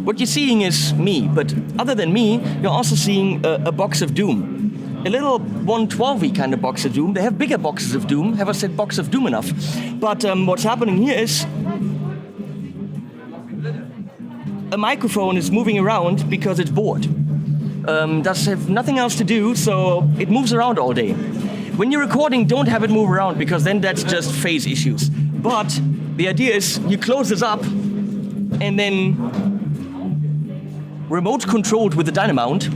what you're seeing is me, but other than me, you're also seeing a box of doom. A little 112-y kind of box of doom. They have bigger boxes of doom. Have I said box of doom enough? But what's happening here is a microphone is moving around because it's bored. Does have nothing else to do, so it moves around all day. When you're recording, don't have it move around because then that's just phase issues. But the idea is you close this up and then remote controlled with the Dynamount,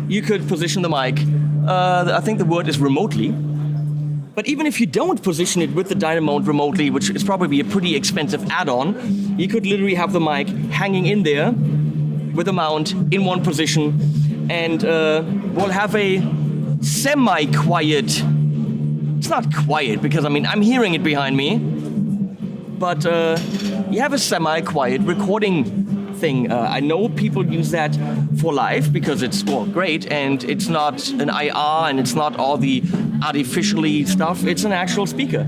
you could position the mic. I think the word is remotely. But even if you don't position it with the Dynamount remotely, which is probably a pretty expensive add-on, you could literally have the mic hanging in there with a mount in one position, and we'll have a semi-quiet, it's not quiet because I'm hearing it behind me, but you have a semi-quiet recording thing. I know people use that for live because it's great, and it's not an IR and it's not all the artificially stuff, it's an actual speaker.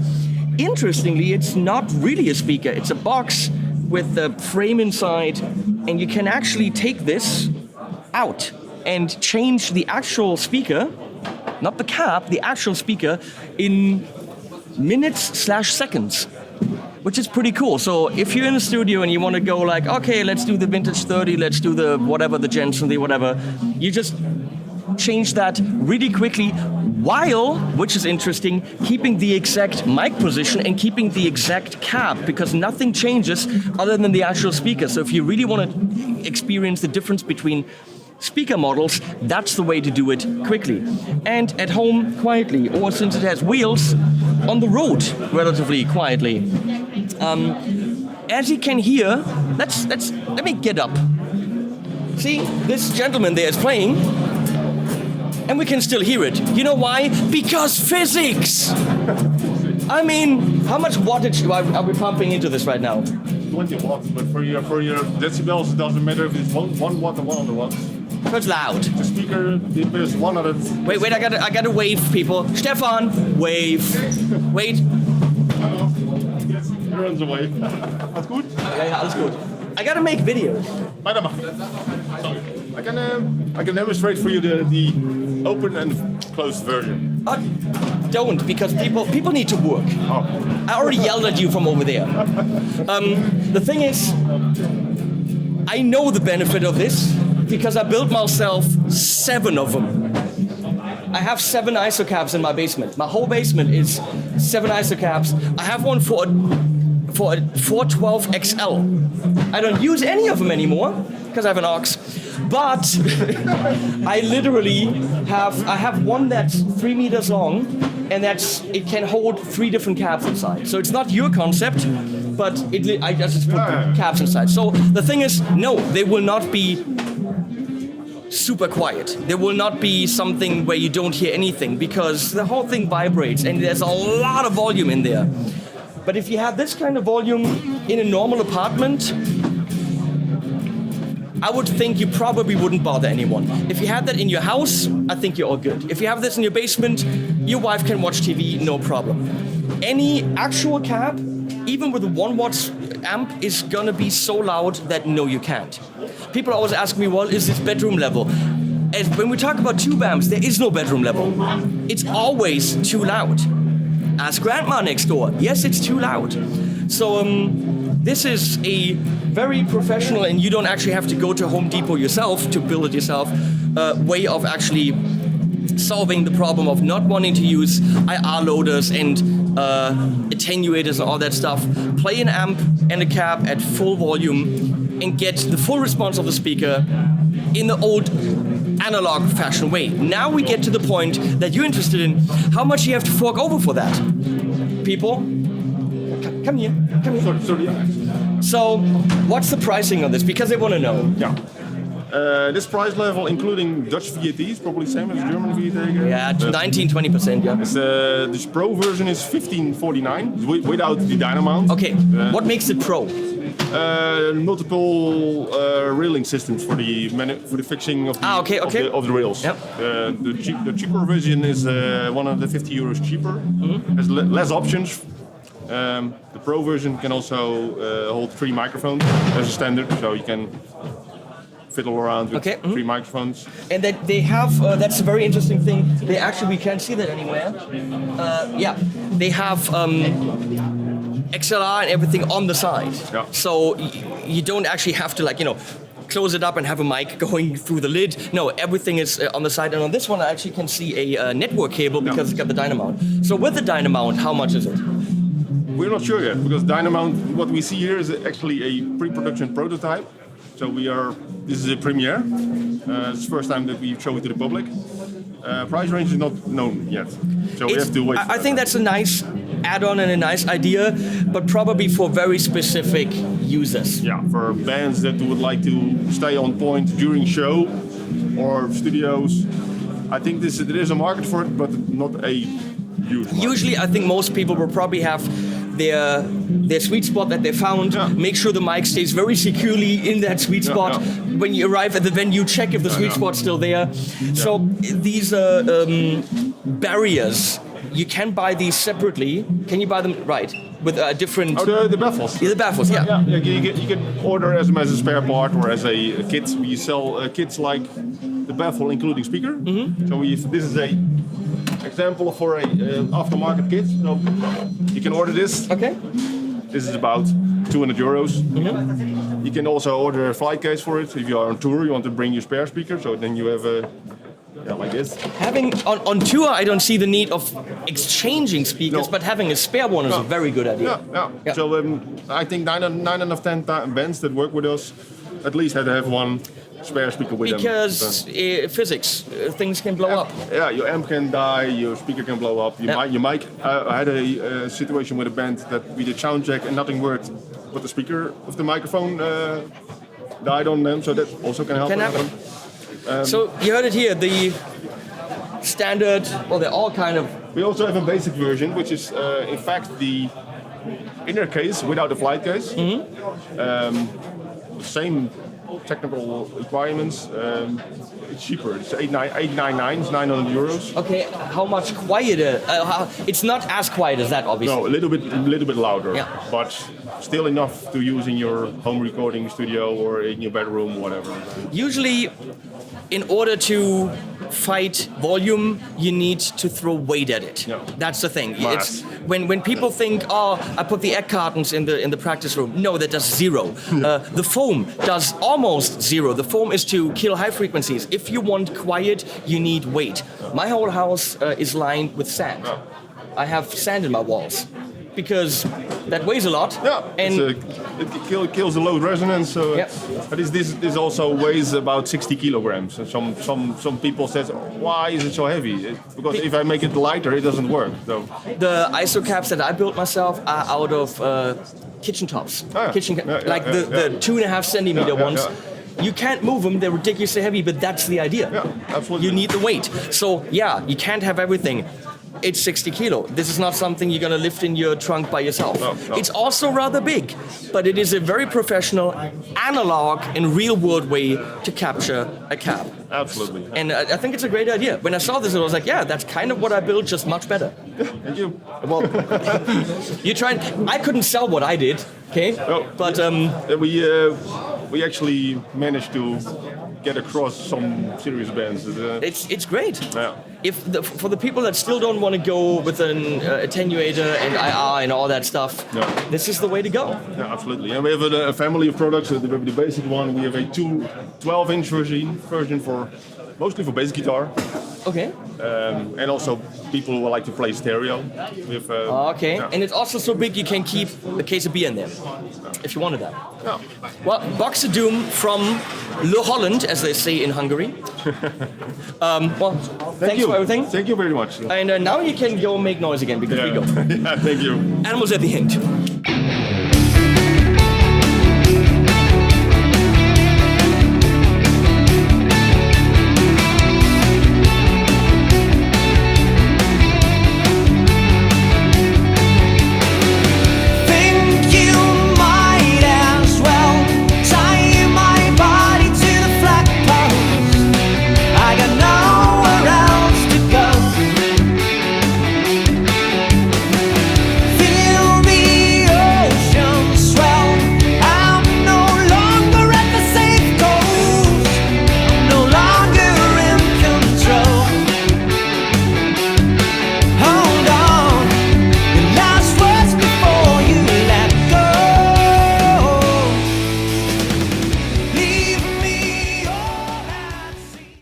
Interestingly, it's not really a speaker, it's a box with the frame inside, and you can actually take this out and change the actual speaker, not the cab, the actual speaker, in minutes/seconds, which is pretty cool. So if you're in the studio and you want to go like, okay, let's do the vintage 30, let's do the whatever, the Jensen, the whatever, you just change that really quickly while, which is interesting, keeping the exact mic position and keeping the exact cab, because nothing changes other than the actual speaker. So if you really want to experience the difference between speaker models, that's the way to do it quickly. And at home, quietly, or since it has wheels, on the road, relatively quietly. As you can hear, let me get up. See, this gentleman there is playing, and we can still hear it. You know why? Because physics! I mean, how much wattage are we pumping into this right now? 20 watts, but for your decibels, it doesn't matter if it's 1 watt or 100 watts. So it's loud. The speaker is 100. Wait, I gotta wave, people. Stefan, wave. Wait. He runs away. Alles gut? Ja, alles gut. I gotta make videos. Weitermachen. Sorry. I can demonstrate for you the open and closed version. Don't, because people need to work. Oh. I already yelled at you from over there. The thing is, I know the benefit of this because I built myself 7 of them. I have 7 ISO cabs in my basement. My whole basement is 7 ISO cabs. I have one for a 412 XL. I don't use any of them anymore because I have an aux. But I literally have one that's 3 meters long, and it can hold 3 different cabs inside. So it's not your concept, but I just put cabs inside. So the thing is, no, they will not be super quiet. There will not be something where you don't hear anything, because the whole thing vibrates and there's a lot of volume in there. But if you have this kind of volume in a normal apartment, I would think you probably wouldn't bother anyone. If you have that in your house, I think you're all good. If you have this in your basement, your wife can watch TV, no problem. Any actual cab, even with a 1 watt amp, is gonna be so loud that no, you can't. People always ask me, well, is this bedroom level? And when we talk about tube amps, there is no bedroom level. It's always too loud. Ask grandma next door. Yes, it's too loud. So this is a very professional, and you don't actually have to go to Home Depot yourself to build it yourself, way of actually solving the problem of not wanting to use IR loaders and attenuators and all that stuff. Play an amp and a cab at full volume and get the full response of the speaker in the old analog fashion way. Now we get to the point that you're interested in how much you have to fork over for that. People, come here. Sorry. So, what's the pricing on this? Because they want to know. Yeah. This price level, including Dutch VATs, probably same as German VAT. Yeah, 19-20%, yeah. This Pro version is $1549 without the Dynamount. Okay, what makes it Pro? Multiple railing systems for the fixing of the, of the rails. Yep. The cheaper version is €150 cheaper. Has less options. The Pro version can also hold 3 microphones as a standard, so you can fiddle around with 3 microphones. And that they have, that's a very interesting thing. They actually, we can't see that anywhere. They have XLR and everything on the side. Yeah. So you don't actually have to close it up and have a mic going through the lid. No, everything is on the side. And on this one, I actually can see a network cable because it's got the Dynamount. So with the Dynamount, how much is it? We're not sure yet, because Dynamount, what we see here is actually a pre-production prototype. So this is a premiere. It's the first time that we show it to the public. Price range is not known yet, so we have to wait. I think that's a nice add-on and a nice idea, but probably for very specific users. Yeah, for bands that would like to stay on point during show or studios. I think there is a market for it, but not a huge market. Usually, I think most people will probably have their sweet spot that they found. Yeah. Make sure the mic stays very securely in that sweet spot. When you arrive at the venue, check if the sweet spot's still there. So these barriers, you can buy these separately. Can you buy them with different? Oh, the baffles. Yeah, the baffles. Yeah. You can order them as a spare part or as a kit. We sell kits like the baffle, including speaker. Mm-hmm. So this is a example for a aftermarket kit. So you can order this. Okay. This is about 200 euros. Mm-hmm. You can also order a flight case for it. If you are on tour, you want to bring your spare speaker, so then you have a like this. Having on tour, I don't see the need of exchanging speakers, but having a spare one is a very good idea. Yeah. So I think 9 out of 10 bands that work with us at least had to have one spare speaker with them. Because physics, things can blow up. Yeah, your amp can die, your speaker can blow up. Your mic. I had a situation with a band that we did sound check and nothing worked, but the speaker of the microphone died on them, so that also can help. Can happen. So you heard it here, the standard, well, they're all kind of... We also have a basic version, which is in fact the inner case without the flight case. Mm-hmm. Same technical requirements. It's cheaper. It's 899. It's 900 euros. Okay, how much quieter? It's not as quiet as that, obviously. No, a little bit louder. Yeah. But still enough to use in your home recording studio or in your bedroom, whatever. Usually, in order to fight volume, you need to throw weight at it. Yeah. That's the thing. It's when people think, I put the egg cartons in the practice room. No, that does 0. The foam does almost 0. The foam is to kill high frequencies. If you want quiet, you need weight. My whole house is lined with sand. I have sand in my walls because that weighs a lot. Yeah, and it kills the low resonance. So, but this also weighs about 60 kilograms. And some people say, why is it so heavy? Because if I make it lighter, it doesn't work. So the ISO caps that I built myself are out of kitchen tops. The 2.5 centimeter ones. Yeah. You can't move them, they're ridiculously heavy, but that's the idea. Yeah, absolutely. You need the weight. So you can't have everything. It's 60 kilo. This is not something you're going to lift in your trunk by yourself. No. It's also rather big, but it is a very professional, analog, and real-world way to capture a cab. Absolutely. And I think it's a great idea. When I saw this, I was like, that's kind of what I built, just much better. Thank you. Well, you tried. I couldn't sell what I did, okay? No, but we actually managed to get across some serious bands. It's great. Yeah. For the people that still don't want to go with an attenuator and IR and all that stuff, this is the way to go. Yeah, absolutely. And we have a family of products. The basic one, we have a 12-inch version for mostly for bass guitar. Okay. And also people who like to play stereo. With, and it's also so big you can keep a case of beer in there, if you wanted that. Yeah. Well, Box of Doom from Le Holland, as they say in Hungary. Thanks for everything. Thank you very much. And now you can go make noise again because we go. Yeah, thank you. Animals at the end.